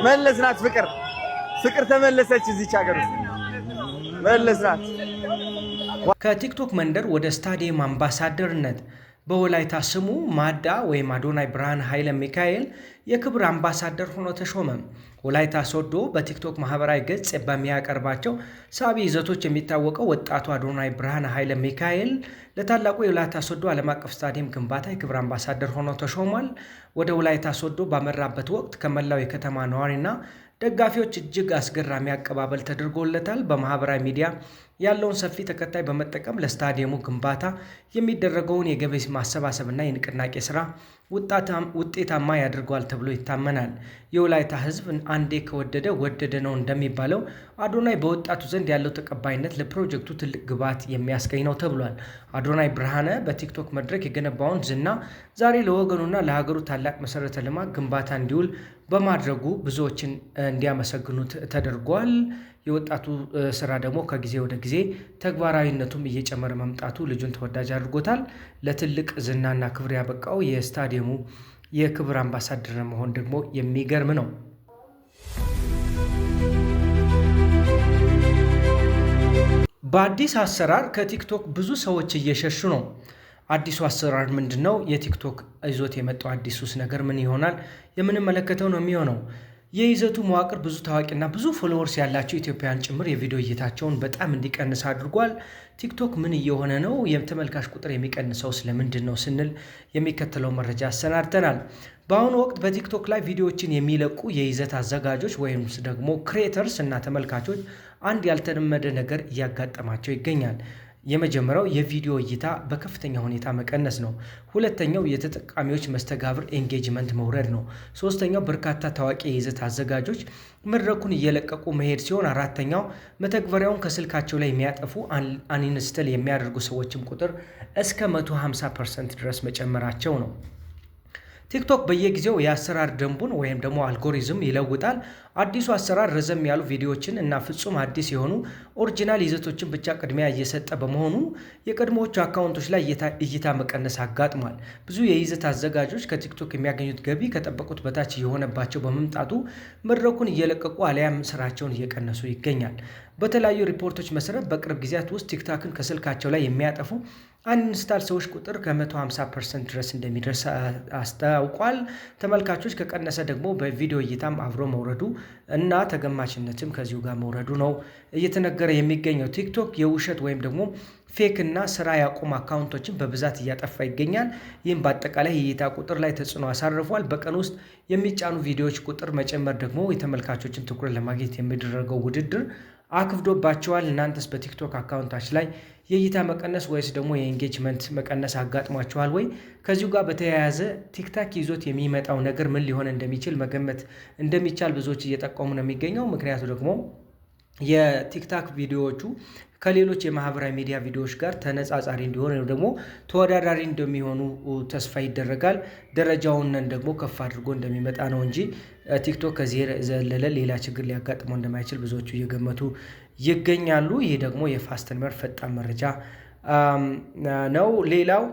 መለስናት። ፍቅር ተመለሰች። እዚች ሀገር ውስጥ መለስናት። ከቲክቶክ መንደር ወደ ስታዲየም አምባሳደርነት በወላይታ ስሙ ማዳ ወይም አዶናይ ብርሃነ ኃይለ ሚካኤል የክብር አምባሳደር ሆኖ ተሾመ። ወላይታ ሶዶ በቲክቶክ ማህበራዊ ገጽ በሚያቀርባቸው ሳቢ ይዘቶች የሚታወቀው ወጣቱ አዶናይ ብርሃነ ኃይለ ሚካኤል ለታላቁ የወላይታ ሶዶ ዓለም አቀፍ ስታዲየም ግንባታ የክብር አምባሳደር ሆኖ ተሾሟል። ወደ ወላይታ ሶዶ ባመራበት ወቅት ከመላው የከተማ ነዋሪና ደጋፊዎች እጅግ አስገራሚ አቀባበል ተደርጎለታል። በማህበራዊ ሚዲያ ያለውን ሰፊ ተከታይ በመጠቀም ለስታዲየሙ ግንባታ የሚደረገውን የገቢ ማሰባሰብና የንቅናቄ ስራ ውጤታማ ያደርገዋል ተብሎ ይታመናል። የወላይታ ሕዝብ አንዴ ከወደደ ወደደ ነው እንደሚባለው አዶናይ በወጣቱ ዘንድ ያለው ተቀባይነት ለፕሮጀክቱ ትልቅ ግብዓት የሚያስገኝ ነው ተብሏል። አዶናይ ብርሃነ በቲክቶክ መድረክ የገነባውን ዝና ዛሬ ለወገኑና ለሀገሩ ታላቅ መሰረተ ልማት ግንባታ እንዲውል በማድረጉ ብዙዎችን እንዲያመሰግኑት ተደርጓል። የወጣቱ ስራ ደግሞ ከጊዜ ወደ ጊዜ ተግባራዊነቱም እየጨመረ መምጣቱ ልጁን ተወዳጅ አድርጎታል። ለትልቅ ዝናና ክብር ያበቃው የስታዲየሙ የክብር አምባሳደር መሆን ደግሞ የሚገርም ነው። በአዲስ አሰራር ከቲክቶክ ብዙ ሰዎች እየሸሹ ነው። አዲሱ አሰራር ምንድነው? የቲክቶክ ይዞት የመጣው አዲሱስ ነገር ምን ይሆናል? የምንመለከተው ነው የሚሆነው። የይዘቱ መዋቅር ብዙ ታዋቂና ብዙ ፎሎወርስ ያላቸው ኢትዮጵያውያን ጭምር የቪዲዮ እይታቸውን በጣም እንዲቀንስ አድርጓል። ቲክቶክ ምን እየሆነ ነው? የተመልካች ቁጥር የሚቀንሰው ስለምንድን ነው ስንል የሚከተለው መረጃ አሰናድተናል። በአሁኑ ወቅት በቲክቶክ ላይ ቪዲዮዎችን የሚለቁ የይዘት አዘጋጆች ወይም ደግሞ ክሬተርስ እና ተመልካቾች አንድ ያልተለመደ ነገር እያጋጠማቸው ይገኛል። የመጀመሪያው የቪዲዮ እይታ በከፍተኛ ሁኔታ መቀነስ ነው። ሁለተኛው የተጠቃሚዎች መስተጋብር ኤንጌጅመንት መውረድ ነው። ሶስተኛው በርካታ ታዋቂ የይዘት አዘጋጆች መድረኩን እየለቀቁ መሄድ ሲሆን አራተኛው መተግበሪያውን ከስልካቸው ላይ የሚያጠፉ አንኢንስተል የሚያደርጉ ሰዎችም ቁጥር እስከ 150% ድረስ መጨመራቸው ነው። ቲክቶክ በየጊዜው የአሰራር ደንቡን ወይም ደግሞ አልጎሪዝም ይለውጣል። አዲሱ አሰራር ረዘም ያሉ ቪዲዮዎችን እና ፍጹም አዲስ የሆኑ ኦሪጂናል ይዘቶችን ብቻ ቅድሚያ እየሰጠ በመሆኑ የቀድሞዎቹ አካውንቶች ላይ እይታ መቀነስ አጋጥሟል። ብዙ የይዘት አዘጋጆች ከቲክቶክ የሚያገኙት ገቢ ከጠበቁት በታች እየሆነባቸው በመምጣቱ መድረኩን እየለቀቁ አሊያም ስራቸውን እየቀነሱ ይገኛል። በተለያዩ ሪፖርቶች መሰረት በቅርብ ጊዜያት ውስጥ ቲክቶክን ከስልካቸው ላይ የሚያጠፉ አንኢንስታል ሰዎች ቁጥር ከ150% ድረስ እንደሚደርስ አስታውቋል። ተመልካቾች ከቀነሰ ደግሞ በቪዲዮ እይታም አብሮ መውረዱ እና ተገማችነትም ከዚሁ ጋር መውረዱ ነው እየተነገረ የሚገኘው። ቲክቶክ የውሸት ወይም ደግሞ ፌክ እና ስራ ያቁም አካውንቶችን በብዛት እያጠፋ ይገኛል። ይህም በአጠቃላይ የእይታ ቁጥር ላይ ተጽዕኖ አሳርፏል። በቀን ውስጥ የሚጫኑ ቪዲዮዎች ቁጥር መጨመር ደግሞ የተመልካቾችን ትኩረት ለማግኘት የሚደረገው ውድድር አክብዶባቸዋል። እናንተስ በቲክቶክ አካውንታች ላይ የእይታ መቀነስ ወይስ ደግሞ የኤንጌጅመንት መቀነስ አጋጥሟቸዋል ወይ? ከዚሁ ጋር በተያያዘ ቲክታክ ይዞት የሚመጣው ነገር ምን ሊሆን እንደሚችል መገመት እንደሚቻል ብዙዎች እየጠቆሙ ነው የሚገኘው። ምክንያቱ ደግሞ የቲክታክ ቪዲዮዎቹ ከሌሎች የማህበራዊ ሚዲያ ቪዲዮዎች ጋር ተነጻጻሪ እንዲሆን ወይም ደግሞ ተወዳዳሪ እንደሚሆኑ ተስፋ ይደረጋል። ደረጃውን ደግሞ ከፍ አድርጎ እንደሚመጣ ነው እንጂ ቲክቶክ ከዚህ ዘለለ ሌላ ችግር ሊያጋጥመው እንደማይችል ብዙዎቹ እየገመቱ ይገኛሉ። ይህ ደግሞ የፋስት ነምበር ፈጣን መረጃ ነው። ሌላው